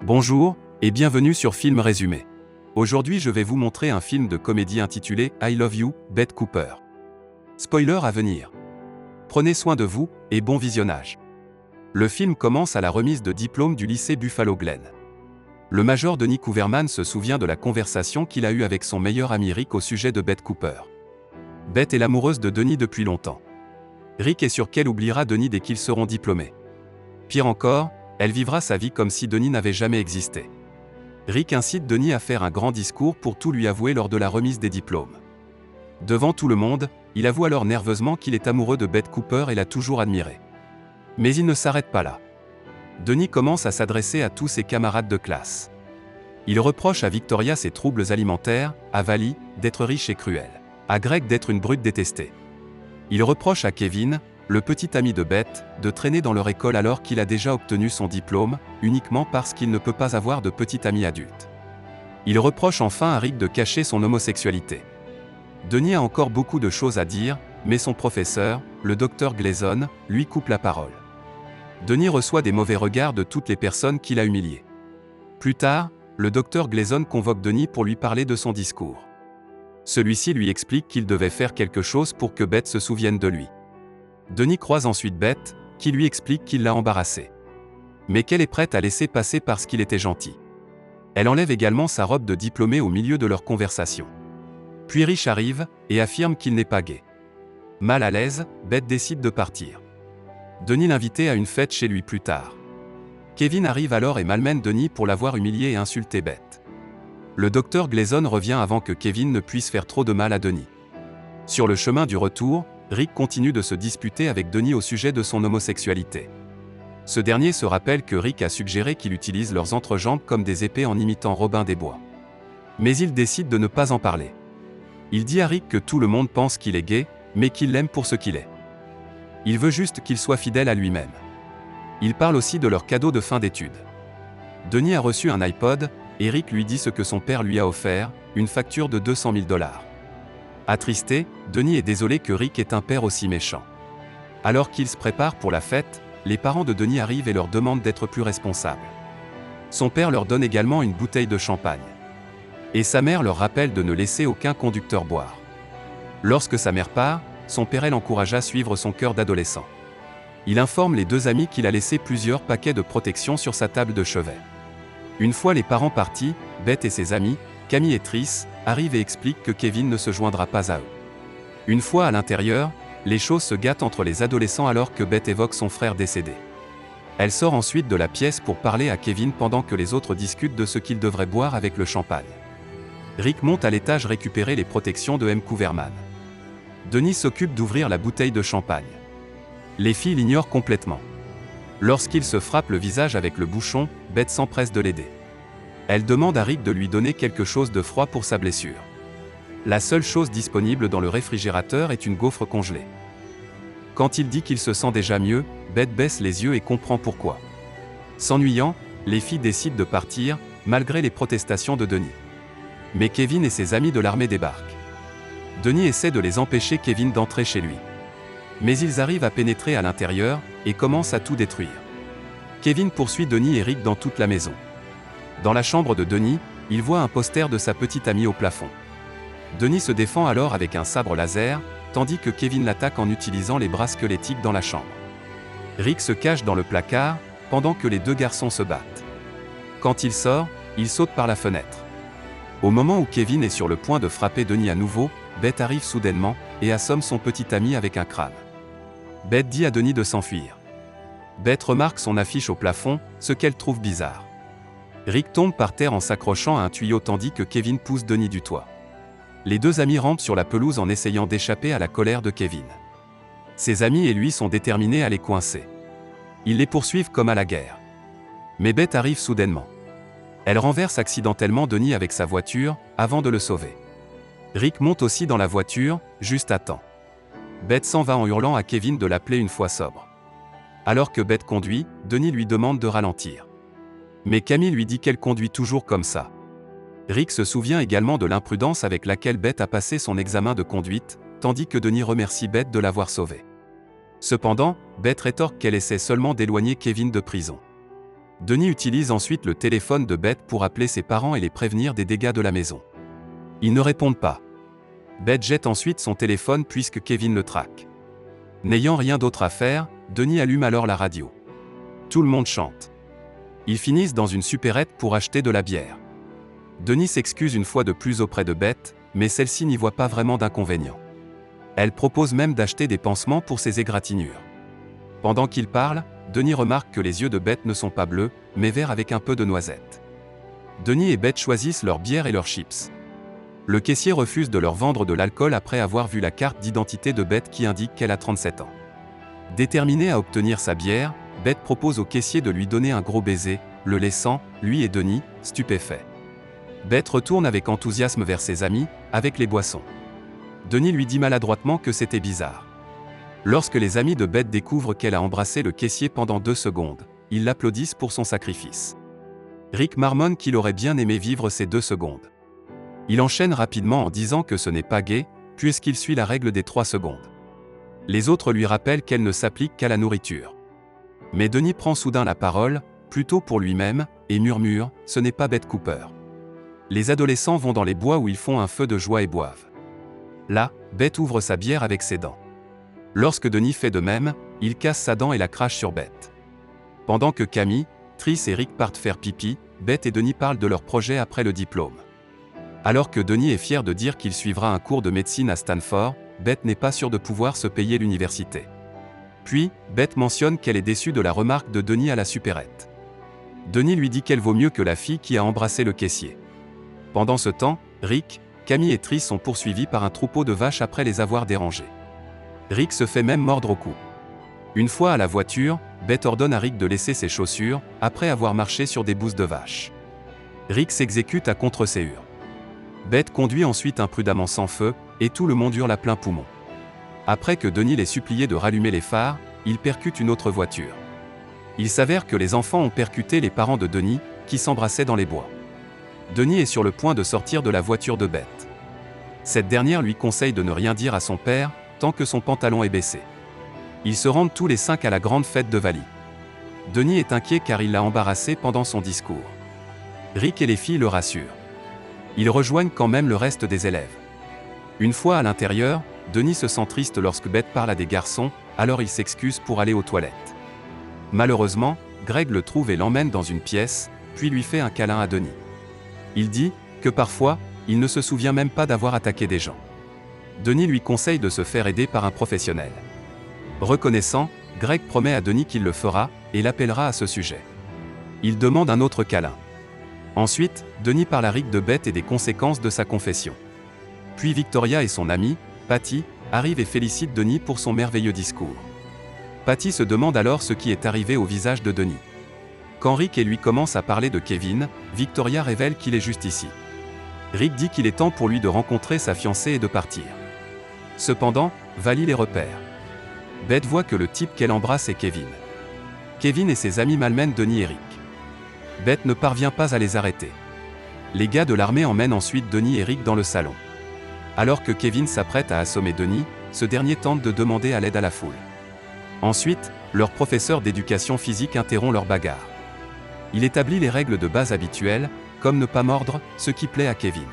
Bonjour, et bienvenue sur Film Résumé. Aujourd'hui je vais vous montrer un film de comédie intitulé I Love You, Bette Cooper. Spoiler à venir. Prenez soin de vous, et bon visionnage. Le film commence à la remise de diplôme du lycée Buffalo Glen. Le major Denis Cooverman se souvient de la conversation qu'il a eue avec son meilleur ami Rick au sujet de Bette Cooper. Bette est l'amoureuse de Denis depuis longtemps. Rick est sûr qu'elle oubliera Denis dès qu'ils seront diplômés. Pire encore, elle vivra sa vie comme si Denis n'avait jamais existé. Rick incite Denis à faire un grand discours pour tout lui avouer lors de la remise des diplômes. Devant tout le monde, il avoue alors nerveusement qu'il est amoureux de Bette Cooper et l'a toujours admirée. Mais il ne s'arrête pas là. Denis commence à s'adresser à tous ses camarades de classe. Il reproche à Victoria ses troubles alimentaires, à Vali, d'être riche et cruel, à Greg d'être une brute détestée. Il reproche à Kevin, le petit ami de Bette, de traîner dans leur école alors qu'il a déjà obtenu son diplôme, uniquement parce qu'il ne peut pas avoir de petit ami adulte. Il reproche enfin à Rick de cacher son homosexualité. Denis a encore beaucoup de choses à dire, mais son professeur, le docteur Gleason, lui coupe la parole. Denis reçoit des mauvais regards de toutes les personnes qu'il a humiliées. Plus tard, le docteur Gleason convoque Denis pour lui parler de son discours. Celui-ci lui explique qu'il devait faire quelque chose pour que Bette se souvienne de lui. Denis croise ensuite Bette, qui lui explique qu'il l'a embarrassée. Mais qu'elle est prête à laisser passer parce qu'il était gentil. Elle enlève également sa robe de diplômé au milieu de leur conversation. Puis Rich arrive, et affirme qu'il n'est pas gay. Mal à l'aise, Bette décide de partir. Denis l'invitait à une fête chez lui plus tard. Kevin arrive alors et malmène Denis pour l'avoir humilié et insulté Bette. Le docteur Gleason revient avant que Kevin ne puisse faire trop de mal à Denis. Sur le chemin du retour, Rick continue de se disputer avec Denis au sujet de son homosexualité. Ce dernier se rappelle que Rick a suggéré qu'il utilise leurs entrejambes comme des épées en imitant Robin des Bois. Mais il décide de ne pas en parler. Il dit à Rick que tout le monde pense qu'il est gay, mais qu'il l'aime pour ce qu'il est. Il veut juste qu'il soit fidèle à lui-même. Il parle aussi de leur cadeau de fin d'études. Denis a reçu un iPod, et Rick lui dit ce que son père lui a offert, une facture de 200 000 $. Attristé, Denis est désolé que Rick ait un père aussi méchant. Alors qu'ils se préparent pour la fête, les parents de Denis arrivent et leur demandent d'être plus responsables. Son père leur donne également une bouteille de champagne. Et sa mère leur rappelle de ne laisser aucun conducteur boire. Lorsque sa mère part, son père l'encourage à suivre son cœur d'adolescent. Il informe les deux amis qu'il a laissé plusieurs paquets de protection sur sa table de chevet. Une fois les parents partis, Bette et ses amis, Camille et Trish, arrivent et expliquent que Kevin ne se joindra pas à eux. Une fois à l'intérieur, les choses se gâtent entre les adolescents alors que Bette évoque son frère décédé. Elle sort ensuite de la pièce pour parler à Kevin pendant que les autres discutent de ce qu'ils devraient boire avec le champagne. Rick monte à l'étage récupérer les protections de M. Cooverman. Denis s'occupe d'ouvrir la bouteille de champagne. Les filles l'ignorent complètement. Lorsqu'il se frappe le visage avec le bouchon, Bette s'empresse de l'aider. Elle demande à Rick de lui donner quelque chose de froid pour sa blessure. La seule chose disponible dans le réfrigérateur est une gaufre congelée. Quand il dit qu'il se sent déjà mieux, Bette baisse les yeux et comprend pourquoi. S'ennuyant, les filles décident de partir, malgré les protestations de Denis. Mais Kevin et ses amis de l'armée débarquent. Denis essaie de les empêcher Kevin d'entrer chez lui. Mais ils arrivent à pénétrer à l'intérieur, et commencent à tout détruire. Kevin poursuit Denis et Rick dans toute la maison. Dans la chambre de Denis, il voit un poster de sa petite amie au plafond. Denis se défend alors avec un sabre laser, tandis que Kevin l'attaque en utilisant les bras squelettiques dans la chambre. Rick se cache dans le placard, pendant que les deux garçons se battent. Quand il sort, il saute par la fenêtre. Au moment où Kevin est sur le point de frapper Denis à nouveau, Bette arrive soudainement, et assomme son petit ami avec un crâne. Bette dit à Denis de s'enfuir. Bette remarque son affiche au plafond, ce qu'elle trouve bizarre. Rick tombe par terre en s'accrochant à un tuyau tandis que Kevin pousse Denis du toit. Les deux amis rampent sur la pelouse en essayant d'échapper à la colère de Kevin. Ses amis et lui sont déterminés à les coincer. Ils les poursuivent comme à la guerre. Mais Bette arrive soudainement. Elle renverse accidentellement Denis avec sa voiture, avant de le sauver. Rick monte aussi dans la voiture, juste à temps. Bette s'en va en hurlant à Kevin de l'appeler une fois sobre. Alors que Bette conduit, Denis lui demande de ralentir. Mais Camille lui dit qu'elle conduit toujours comme ça. Rick se souvient également de l'imprudence avec laquelle Bette a passé son examen de conduite, tandis que Denis remercie Bette de l'avoir sauvée. Cependant, Bette rétorque qu'elle essaie seulement d'éloigner Kevin de prison. Denis utilise ensuite le téléphone de Beth pour appeler ses parents et les prévenir des dégâts de la maison. Ils ne répondent pas. Beth jette ensuite son téléphone puisque Kevin le traque. N'ayant rien d'autre à faire, Denis allume alors la radio. Tout le monde chante. Ils finissent dans une supérette pour acheter de la bière. Denis s'excuse une fois de plus auprès de Beth, mais celle-ci n'y voit pas vraiment d'inconvénient. Elle propose même d'acheter des pansements pour ses égratignures. Pendant qu'il parle, Denis remarque que les yeux de Beth ne sont pas bleus, mais verts avec un peu de noisette. Denis et Beth choisissent leur bière et leurs chips. Le caissier refuse de leur vendre de l'alcool après avoir vu la carte d'identité de Beth qui indique qu'elle a 37 ans. Déterminée à obtenir sa bière, Beth propose au caissier de lui donner un gros baiser, le laissant, lui et Denis, stupéfaits. Beth retourne avec enthousiasme vers ses amis, avec les boissons. Denis lui dit maladroitement que c'était bizarre. Lorsque les amis de Beth découvrent qu'elle a embrassé le caissier pendant 2 secondes, ils l'applaudissent pour son sacrifice. Rick marmonne qu'il aurait bien aimé vivre ces 2 secondes. Il enchaîne rapidement en disant que ce n'est pas gai, puisqu'il suit la règle des 3 secondes. Les autres lui rappellent qu'elle ne s'applique qu'à la nourriture. Mais Denis prend soudain la parole, plutôt pour lui-même, et murmure « Ce n'est pas Beth Cooper ». Les adolescents vont dans les bois où ils font un feu de joie et boivent. Là, Beth ouvre sa bière avec ses dents. Lorsque Denis fait de même, il casse sa dent et la crache sur Beth. Pendant que Camille, Trish et Rick partent faire pipi, Beth et Denis parlent de leur projet après le diplôme. Alors que Denis est fier de dire qu'il suivra un cours de médecine à Stanford, Beth n'est pas sûre de pouvoir se payer l'université. Puis, Beth mentionne qu'elle est déçue de la remarque de Denis à la supérette. Denis lui dit qu'elle vaut mieux que la fille qui a embrassé le caissier. Pendant ce temps, Rick, Camille et Trish sont poursuivis par un troupeau de vaches après les avoir dérangées. Rick se fait même mordre au cou. Une fois à la voiture, Beth ordonne à Rick de laisser ses chaussures, après avoir marché sur des bousses de vaches. Rick s'exécute à contre-séhure. Beth conduit ensuite imprudemment sans feu, et tout le monde hurle à plein poumon. Après que Denis les suppliait de rallumer les phares, il percute une autre voiture. Il s'avère que les enfants ont percuté les parents de Denis, qui s'embrassaient dans les bois. Denis est sur le point de sortir de la voiture de Beth. Cette dernière lui conseille de ne rien dire à son père, tant que son pantalon est baissé. Ils se rendent tous les 5 à la grande fête de Valley. Denis est inquiet car il l'a embarrassé pendant son discours. Rick et les filles le rassurent. Ils rejoignent quand même le reste des élèves. Une fois à l'intérieur, Denis se sent triste lorsque Beth parle à des garçons, alors il s'excuse pour aller aux toilettes. Malheureusement, Greg le trouve et l'emmène dans une pièce, puis lui fait un câlin à Denis. Il dit que parfois, il ne se souvient même pas d'avoir attaqué des gens. Denis lui conseille de se faire aider par un professionnel. Reconnaissant, Greg promet à Denis qu'il le fera, et l'appellera à ce sujet. Il demande un autre câlin. Ensuite, Denis parle à Rick de Beth et des conséquences de sa confession. Puis Victoria et son amie, Patty, arrivent et félicitent Denis pour son merveilleux discours. Patty se demande alors ce qui est arrivé au visage de Denis. Quand Rick et lui commencent à parler de Kevin, Victoria révèle qu'il est juste ici. Rick dit qu'il est temps pour lui de rencontrer sa fiancée et de partir. Cependant, Valley les repère. Beth voit que le type qu'elle embrasse est Kevin. Kevin et ses amis malmènent Denis et Rick. Beth ne parvient pas à les arrêter. Les gars de l'armée emmènent ensuite Denis et Rick dans le salon. Alors que Kevin s'apprête à assommer Denis, ce dernier tente de demander à l'aide à la foule. Ensuite, leur professeur d'éducation physique interrompt leur bagarre. Il établit les règles de base habituelles, comme ne pas mordre, ce qui plaît à Kevin.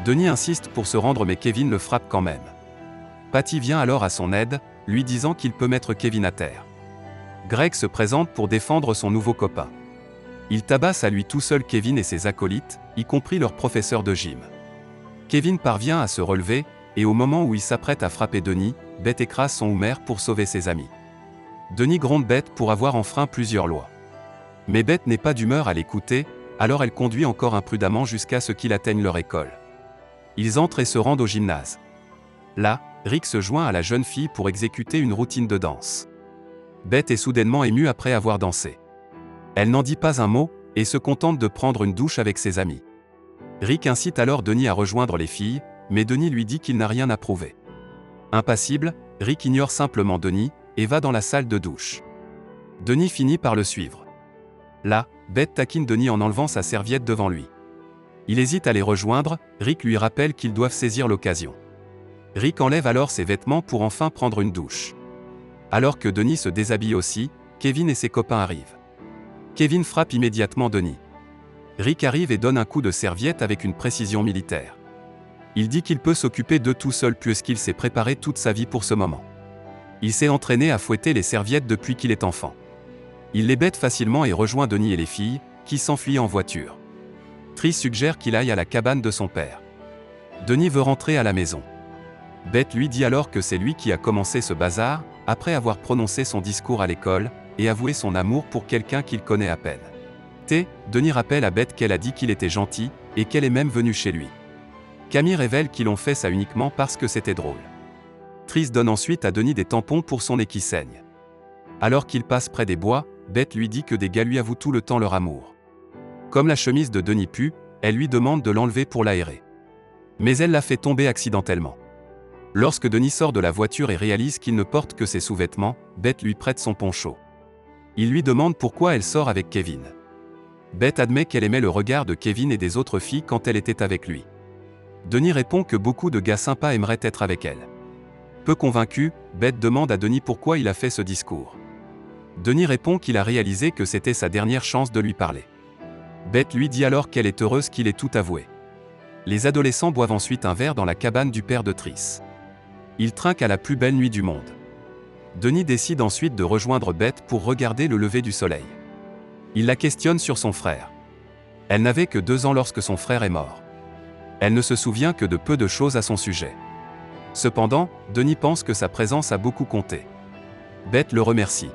Denis insiste pour se rendre mais Kevin le frappe quand même. Patty vient alors à son aide, lui disant qu'il peut mettre Kevin à terre. Greg se présente pour défendre son nouveau copain. Il tabasse à lui tout seul Kevin et ses acolytes, y compris leur professeur de gym. Kevin parvient à se relever, et au moment où il s'apprête à frapper Denis, Beth écrase son Homer pour sauver ses amis. Denis gronde Beth pour avoir enfreint plusieurs lois. Mais Beth n'est pas d'humeur à l'écouter, alors elle conduit encore imprudemment jusqu'à ce qu'il atteigne leur école. Ils entrent et se rendent au gymnase. Là, Rick se joint à la jeune fille pour exécuter une routine de danse. Beth est soudainement émue après avoir dansé. Elle n'en dit pas un mot, et se contente de prendre une douche avec ses amis. Rick incite alors Denis à rejoindre les filles, mais Denis lui dit qu'il n'a rien à prouver. Impassible, Rick ignore simplement Denis, et va dans la salle de douche. Denis finit par le suivre. Là, Beth taquine Denis en enlevant sa serviette devant lui. Il hésite à les rejoindre, Rick lui rappelle qu'ils doivent saisir l'occasion. Rick enlève alors ses vêtements pour enfin prendre une douche. Alors que Denis se déshabille aussi, Kevin et ses copains arrivent. Kevin frappe immédiatement Denis. Rick arrive et donne un coup de serviette avec une précision militaire. Il dit qu'il peut s'occuper d'eux tout seul puisqu'il s'est préparé toute sa vie pour ce moment. Il s'est entraîné à fouetter les serviettes depuis qu'il est enfant. Il les bête facilement et rejoint Denis et les filles, qui s'enfuient en voiture. Trish suggère qu'il aille à la cabane de son père. Denis veut rentrer à la maison. Beth lui dit alors que c'est lui qui a commencé ce bazar, après avoir prononcé son discours à l'école, et avoué son amour pour quelqu'un qu'il connaît à peine. Denis rappelle à Beth qu'elle a dit qu'il était gentil, et qu'elle est même venue chez lui. Camille révèle qu'ils ont fait ça uniquement parce que c'était drôle. Trish donne ensuite à Denis des tampons pour son nez qui saigne. Alors qu'il passe près des bois, Beth lui dit que des gars lui avouent tout le temps leur amour. Comme la chemise de Denis pue, elle lui demande de l'enlever pour l'aérer. Mais elle la fait tomber accidentellement. Lorsque Denis sort de la voiture et réalise qu'il ne porte que ses sous-vêtements, Beth lui prête son poncho. Il lui demande pourquoi elle sort avec Kevin. Beth admet qu'elle aimait le regard de Kevin et des autres filles quand elle était avec lui. Denis répond que beaucoup de gars sympas aimeraient être avec elle. Peu convaincu, Beth demande à Denis pourquoi il a fait ce discours. Denis répond qu'il a réalisé que c'était sa dernière chance de lui parler. Beth lui dit alors qu'elle est heureuse qu'il ait tout avoué. Les adolescents boivent ensuite un verre dans la cabane du père de Trish. Ils trinquent à la plus belle nuit du monde. Denis décide ensuite de rejoindre Beth pour regarder le lever du soleil. Il la questionne sur son frère. Elle n'avait que 2 ans lorsque son frère est mort. Elle ne se souvient que de peu de choses à son sujet. Cependant, Denis pense que sa présence a beaucoup compté. Beth le remercie.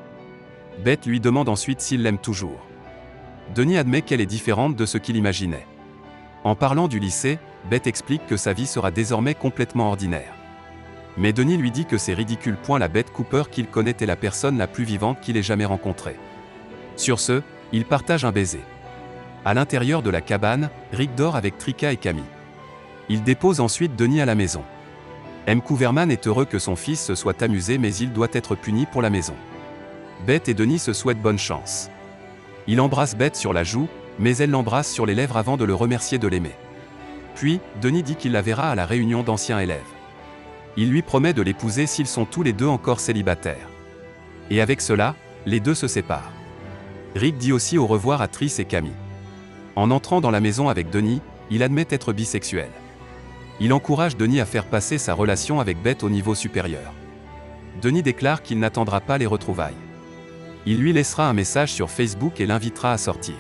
Beth lui demande ensuite s'il l'aime toujours. Denis admet qu'elle est différente de ce qu'il imaginait. En parlant du lycée, Beth explique que sa vie sera désormais complètement ordinaire. Mais Denis lui dit que c'est ridicule. La Beth Cooper qu'il connaît est la personne la plus vivante qu'il ait jamais rencontrée. Sur ce, ils partagent un baiser. À l'intérieur de la cabane, Rick dort avec Trika et Camille. Il dépose ensuite Denis à la maison. M. Cooverman est heureux que son fils se soit amusé mais il doit être puni pour la maison. Beth et Denis se souhaitent bonne chance. Il embrasse Beth sur la joue, mais elle l'embrasse sur les lèvres avant de le remercier de l'aimer. Puis, Denis dit qu'il la verra à la réunion d'anciens élèves. Il lui promet de l'épouser s'ils sont tous les deux encore célibataires. Et avec cela, les deux se séparent. Rick dit aussi au revoir à Trish et Camille. En entrant dans la maison avec Denis, il admet être bisexuel. Il encourage Denis à faire passer sa relation avec Beth au niveau supérieur. Denis déclare qu'il n'attendra pas les retrouvailles. Il lui laissera un message sur Facebook et l'invitera à sortir.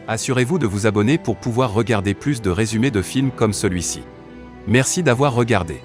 Assurez-vous de vous abonner pour pouvoir regarder plus de résumés de films comme celui-ci. Merci d'avoir regardé.